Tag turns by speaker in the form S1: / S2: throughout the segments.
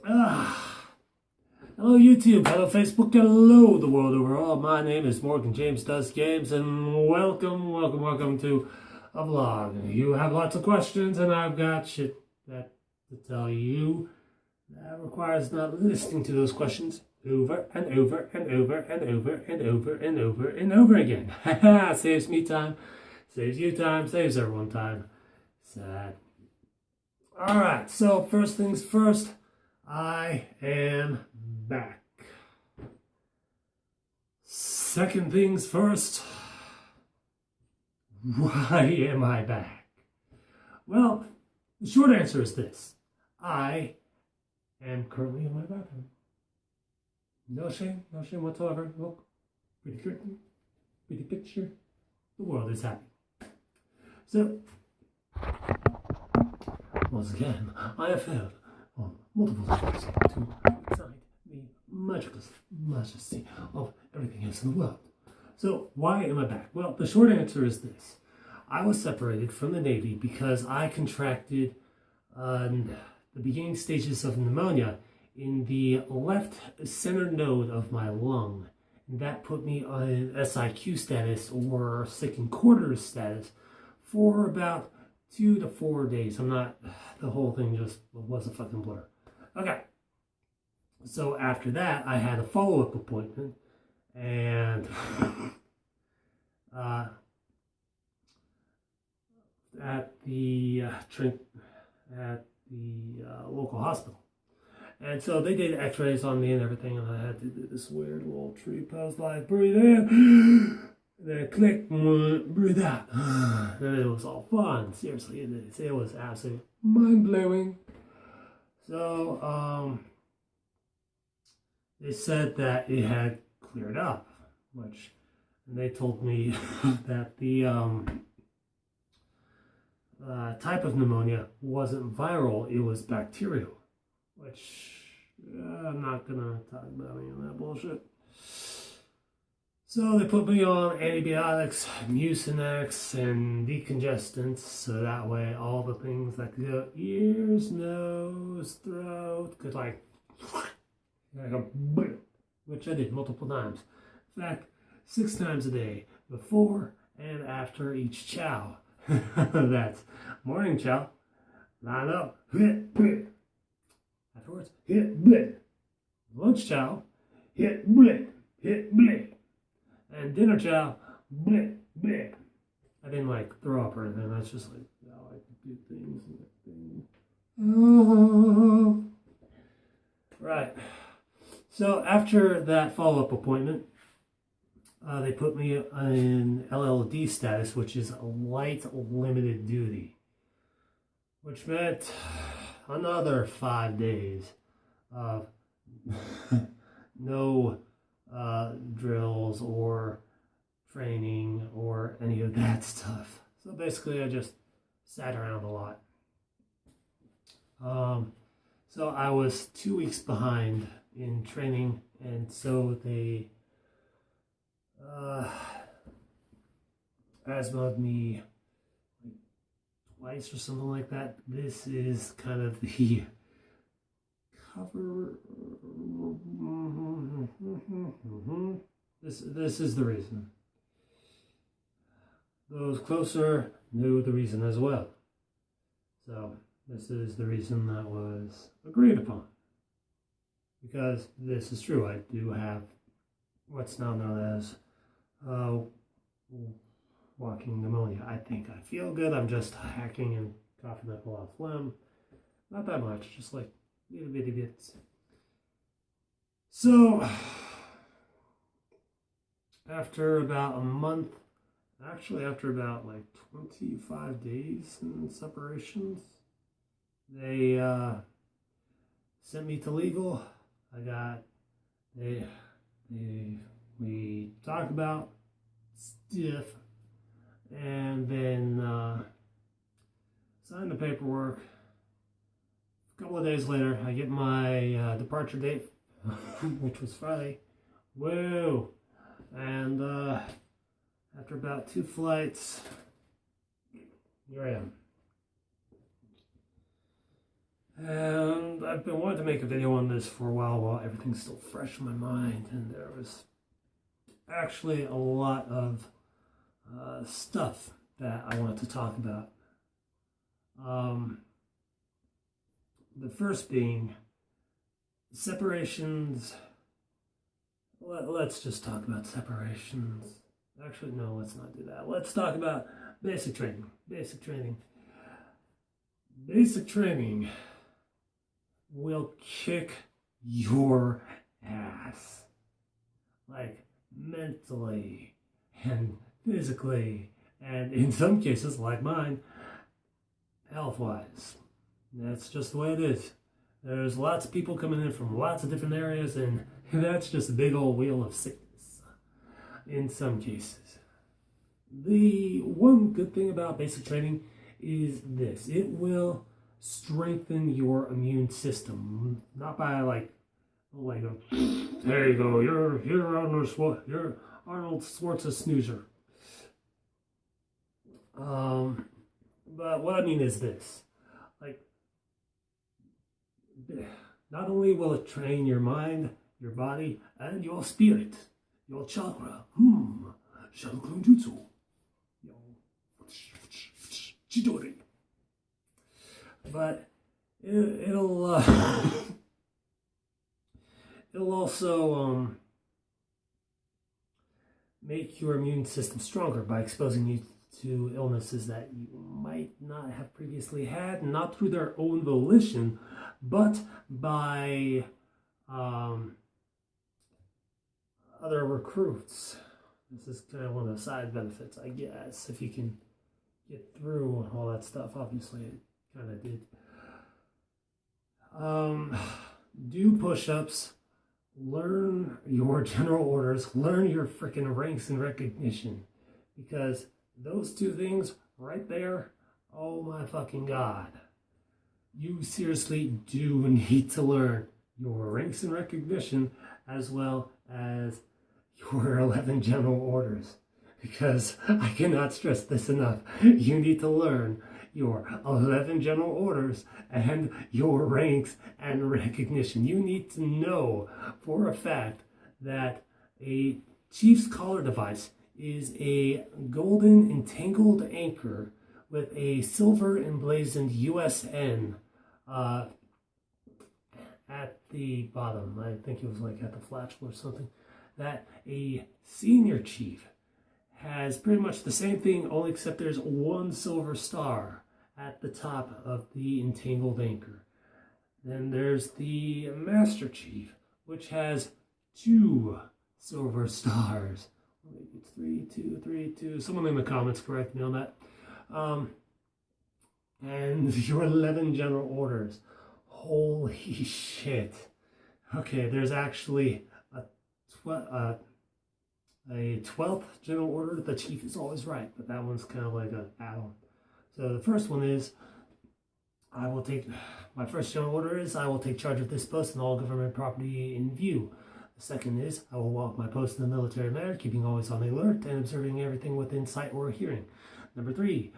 S1: Hello YouTube, hello Facebook, hello the world overall. My name is Morgan James Does Games, and welcome to a vlog. You have lots of questions, and I've got shit to tell you that requires not listening to those questions over and over and over and over and over and over and over again. Saves me time, saves you time, saves everyone time. Sad. Alright, so first things first, I am back. Second things first, why am I back? Well, the short answer is this. I am currently in my bathroom. No shame whatsoever. Look, pretty curtain, pretty picture. The world is happy. So, once again, I have failed on multiple levels to excite the magical majesty of everything else in the world. So, why am I back? Well, the short answer is this. I was separated from the Navy because I contracted the beginning stages of pneumonia in the left center node of my lung. And that put me on SIQ status, or sick in quarters status, for about 2 to 4 days. The whole thing just was a fucking blur. Okay. So after that, I had a follow-up appointment, and at the local hospital. And so they did x-rays on me and everything, and I had to do this weird little tree pose, like breathe in, then click, breathe out. And it was all fun. Seriously, it was absolutely mind-blowing. So, they said that it had cleared up, and they told me that the type of pneumonia wasn't viral, it was bacterial, which I'm not gonna talk about any of that bullshit. So they put me on antibiotics, Mucinex, and decongestants, so that way all the things that could go ears, nose, throat could which I did multiple times. In fact, 6 times a day, before and after each chow. That's morning chow, line up, hit, bleh. Afterwards, hit, bleh. Lunch chow, hit, bleh, hit, bleh. And dinner chow, bleh, bleh. I didn't throw up or anything, that's just how I do things. Right. So after that follow-up appointment, they put me in LLD status, which is light limited duty, which meant another 5 days of no drills or training or any of that stuff. So basically I just sat around a lot. So I was 2 weeks behind in training, and so they asthmaed me twice or something like that. This is kind of the cover. This is the reason. Those closer knew the reason as well. So this is the reason that was agreed upon. Because this is true, I do have what's now known as walking pneumonia. I think I feel good. I'm just hacking and coughing up a lot of phlegm. Not that much, just little bitty bits. So, after about a month, actually after about 25 days in separations, they sent me to legal. We talked about stuff, and then signed the paperwork. A couple of days later, I get my departure date, which was Friday. Whoa! And after about 2 flights, here I am. And I I've been wanting to make a video on this for a while everything's still fresh in my mind, and there was actually a lot of stuff that I wanted to talk about. The first being separations. Let's just talk about separations. Actually, no, let's not do that. Let's talk about basic training. Basic training. Basic training will kick your ass. Like, mentally and physically, and in some cases, like mine, health-wise. That's just the way it is. There's lots of people coming in from lots of different areas, and that's just a big old wheel of sickness in some cases. The one good thing about basic training is this: it will strengthen your immune system. Not by like there you go, you're Arnold Schwarzenegger. But what I mean is this: like, not only will it train your mind, your body, and your spirit, your chakra. Shadow Jutsu. Chidori. But it'll it'll also make your immune system stronger by exposing you to illnesses that you might not have previously had, not through their own volition, but by other recruits. This is kind of one of the side benefits, I guess, if you can get through all that stuff. Obviously, it kind of did. Do push-ups, learn your general orders, learn your freaking ranks and recognition, because those two things right there, oh my fucking god, you seriously do need to learn your ranks and recognition as well as your 11 general orders, because I cannot stress this enough. You need to learn your 11 general orders and your ranks and recognition. You need to know for a fact that a Chief's collar device is a golden entangled anchor with a silver emblazoned USN at the bottom. I think it was like at the flagel or something. That a senior chief has pretty much the same thing, only except there's one silver star at the top of the entangled anchor. Then there's the Master Chief, which has 2 silver stars. Maybe it's 3, 2, 3, 2. Someone in the comments correct me on that. And your 11 general orders. Holy shit. Okay, there's actually a 12th general order. The chief is always right, but that one's kind of like an add-on. So the first one is, my first general order is, I will take charge of this post and all government property in view. The second is, I will walk my post in a military manner, keeping always on the alert and observing everything within sight or hearing. Number 3,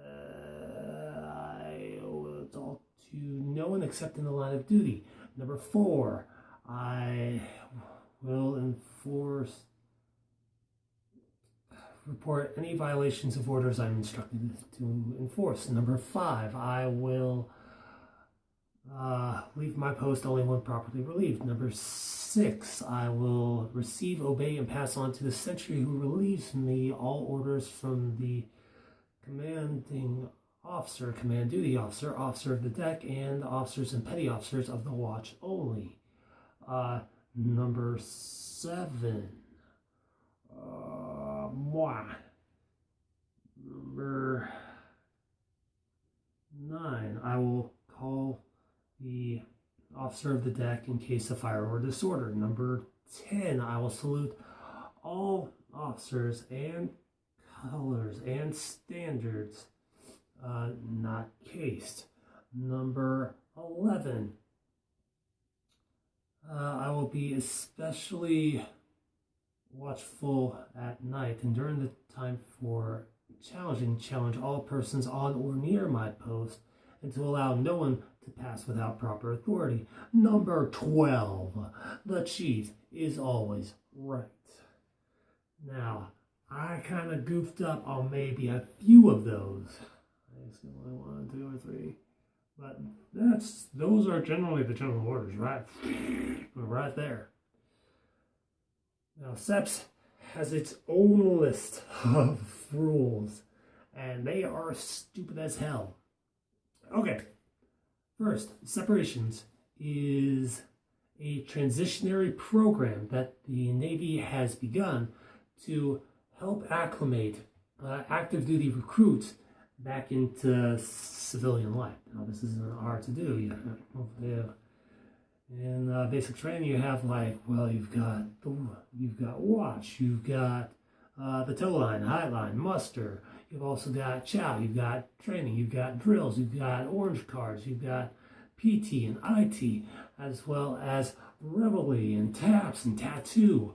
S1: I will talk to no one except in the line of duty. Number 4, I will report any violations of orders I'm instructed to enforce. Number 5, I will leave my post only when properly relieved. Number 6, I will receive, obey, and pass on to the sentry who relieves me all orders from the commanding officer, command duty officer, officer of the deck, and officers and petty officers of the watch only. Number 7, Number 9, I will call the officer of the deck in case of fire or disorder. Number 10, I will salute all officers and colors and standards not cased. Number 11, I will be especially watchful at night and during the time for challenge all persons on or near my post and to allow no one to pass without proper authority. Number 12. The chief is always right. Now, I kind of goofed up on maybe a few of those. I guess only 1, 2, or 3. But those are generally the general orders, right? Right there. Now, SEPS has its own list of rules, and they are stupid as hell. Okay, first, separations is a transitionary program that the Navy has begun to help acclimate active duty recruits back into civilian life. Now, this isn't hard to do. In basic training, you have you've got watch, you've got the tow line, high line, muster. You've also got chow, you've got training, you've got drills, you've got orange cards, you've got PT and IT, as well as reveille and taps and tattoo.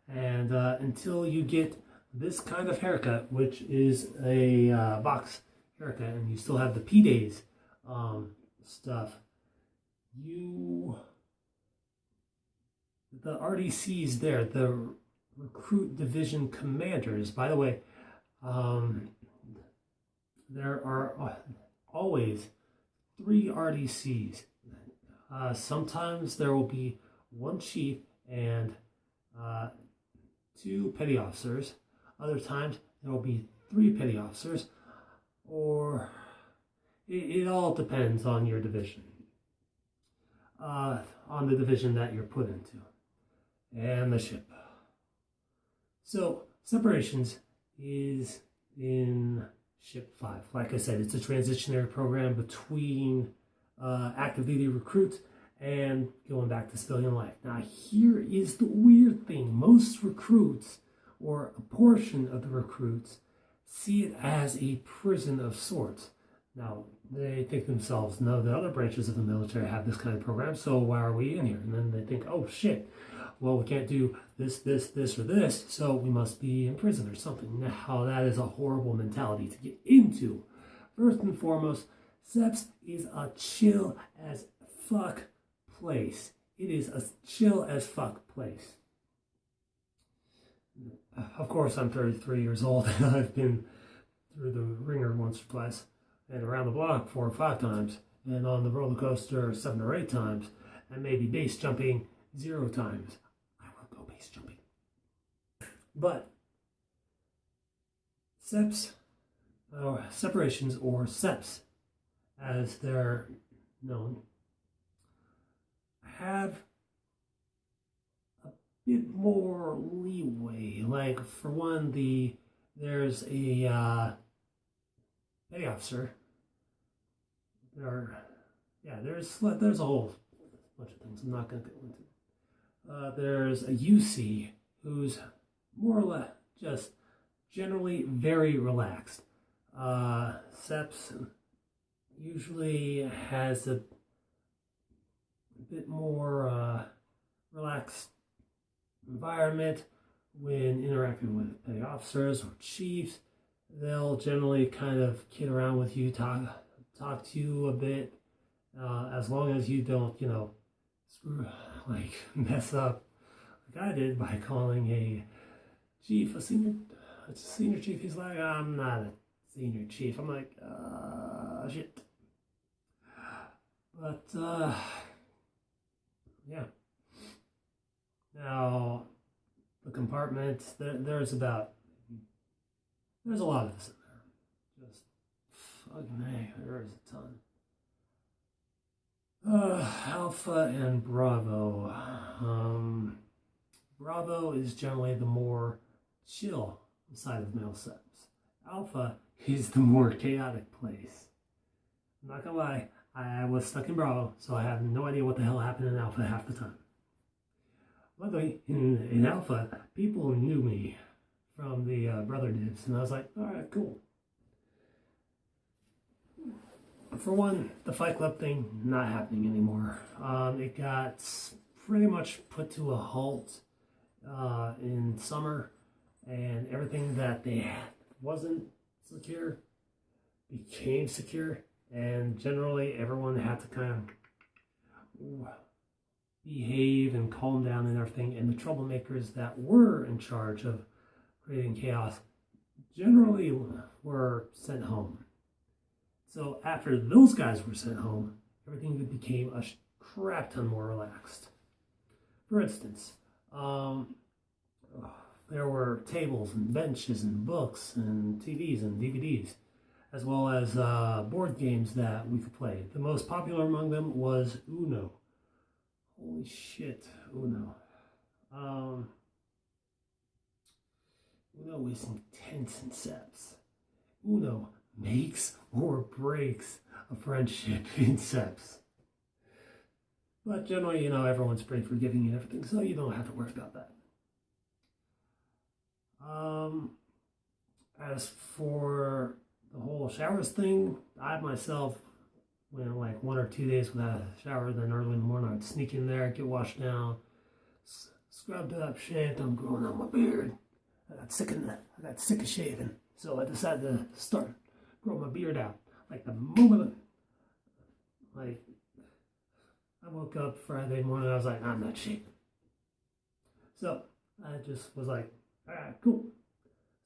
S1: Until you get this kind of haircut, which is a box haircut, and you still have the P-Days stuff, the RDCs there, the Recruit Division Commanders, by the way, there are always 3 RDCs. Sometimes there will be 1 chief and 2 petty officers. Other times there will be 3 petty officers, or it all depends on your division, on the division that you're put into, and the ship. So, separations is in Ship 5. Like I said, it's a transitionary program between active duty recruits and going back to civilian life. Now, here is the weird thing. Most recruits, or a portion of the recruits, see it as a prison of sorts. Now, they think themselves, no, the other branches of the military have this kind of program, so why are we in here? And then they think, oh shit, well, we can't do this, or this, so we must be in prison or something. Now, that is a horrible mentality to get into. First and foremost, SEPS is a chill as fuck place. It is a chill as fuck place. Of course, I'm 33 years old, and I've been through the ringer once or twice, and around the block 4 or 5 times, and on the roller coaster 7 or 8 times, and maybe base jumping 0 times. I will go base jumping. But SEPS, or separations, or SEPS, as they're known, have a bit more leeway. Like, for one, there's a petty officer. There's a whole bunch of things I'm not going to go into. There's a UC who's more or less just generally very relaxed. SEPS usually has a bit more relaxed environment when interacting with petty officers or chiefs. They'll generally kind of kid around with you, talk to you a bit, as long as you don't, mess up like I did by calling a chief a senior chief. He's like, I'm not a senior chief. I'm like, shit. But yeah. Now, the compartments, there's a lot of this in there. Just fucking hey, there is a ton. Alpha and Bravo. Bravo is generally the more chill side of male SEPS. Alpha is the more chaotic place. I'm not gonna lie, I was stuck in Bravo, so I have no idea what the hell happened in Alpha half the time. Luckily, in Alpha, people knew me from the Brother Dibs, and I was like, alright, cool. For one, the Fight Club thing, not happening anymore. It got pretty much put to a halt in summer, and everything that they had wasn't secure became secure, and generally everyone had to kind of behave and calm down and everything, and the troublemakers that were in charge of creating chaos generally were sent home. So after those guys were sent home, everything became a crap ton more relaxed. For instance, there were tables and benches and books and TVs and DVDs, as well as board games that we could play. The most popular among them was Uno. Holy shit, Uno. Uno is intense in seps. Uno makes or breaks a friendship in seps. But generally, everyone's pretty forgiving and everything, so you don't have to worry about that. As for the whole showers thing, I myself went like 1 or 2 days without a shower. Then early in the morning, I'd sneak in there, get washed down, scrubbed up, shaved. I'm growing out my beard. I got sick of shaving, so I decided to start growing my beard out. Like the moment, I woke up Friday morning, I was like, I'm not shaving. So I just was like, all right, cool.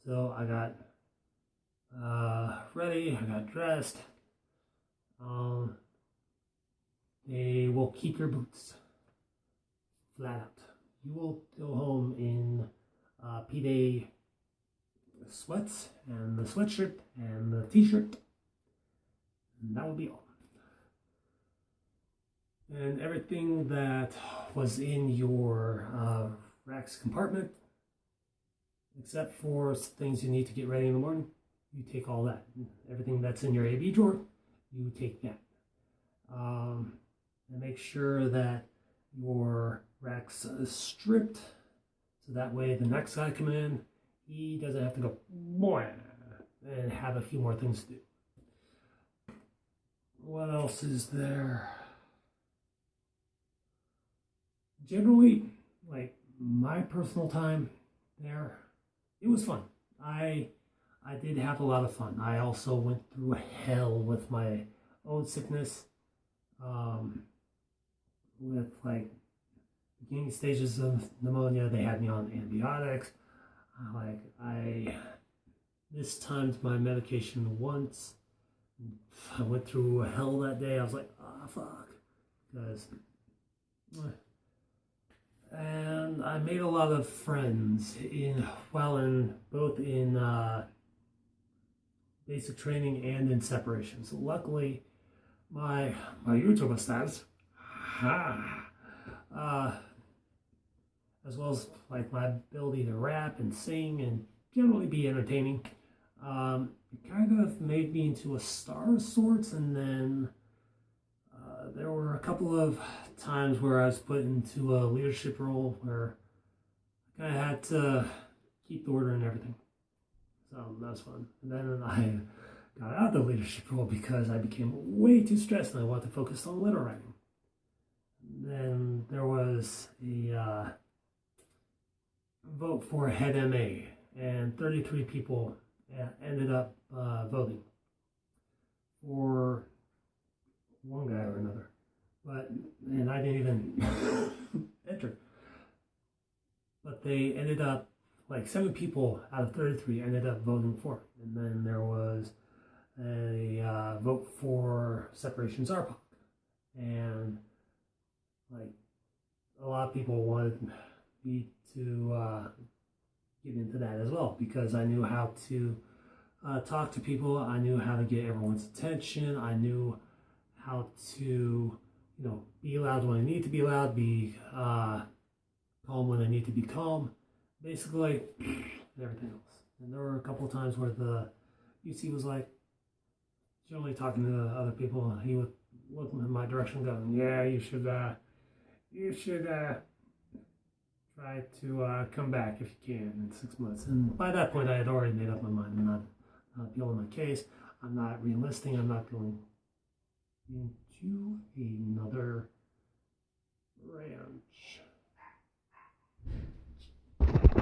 S1: So I got ready, I got dressed. They will keep your boots flat out. You will go home in P-Day sweats and the sweatshirt and the t-shirt. And that will be all. And everything that was in your rack's compartment, except for things you need to get ready in the morning, you take all that. Everything that's in your AB drawer, you take that. And make sure that your rack's stripped, so that way the next guy coming in, he doesn't have to go boy and have a few more things to do. What else is there? Generally, like my personal time there, it was fun. I did have a lot of fun. I also went through hell with my own sickness, with like beginning stages of pneumonia. They had me on antibiotics. I mistimed my medication once. I went through hell that day. I was like, fuck, and I made a lot of friends both in basic training and in separation. So luckily, my YouTuber status, as well as like my ability to rap and sing and generally be entertaining, it kind of made me into a star of sorts. And then there were a couple of times where I was put into a leadership role where I kind of had to keep the order and everything. So that was fun. And then I got out of the leadership role because I became way too stressed and I wanted to focus on letter writing. Then there was a vote for head MA, and 33 people ended up voting for one guy or another. And I didn't even enter. But they ended up, like 7 people out of 33 ended up voting for it. And then there was a vote for Separation Zarpak. And like a lot of people wanted me to get into that as well, because I knew how to talk to people. I knew how to get everyone's attention. I knew how to, be loud when I need to be loud, be calm when I need to be calm, basically, and everything else. And there were a couple of times where the UC was like, generally talking to other people, and he would look in my direction going, yeah, you should try to come back if you can in 6 months. And by that point, I had already made up my mind. I'm not building my case. I'm not re-enlisting. I'm not going into another branch.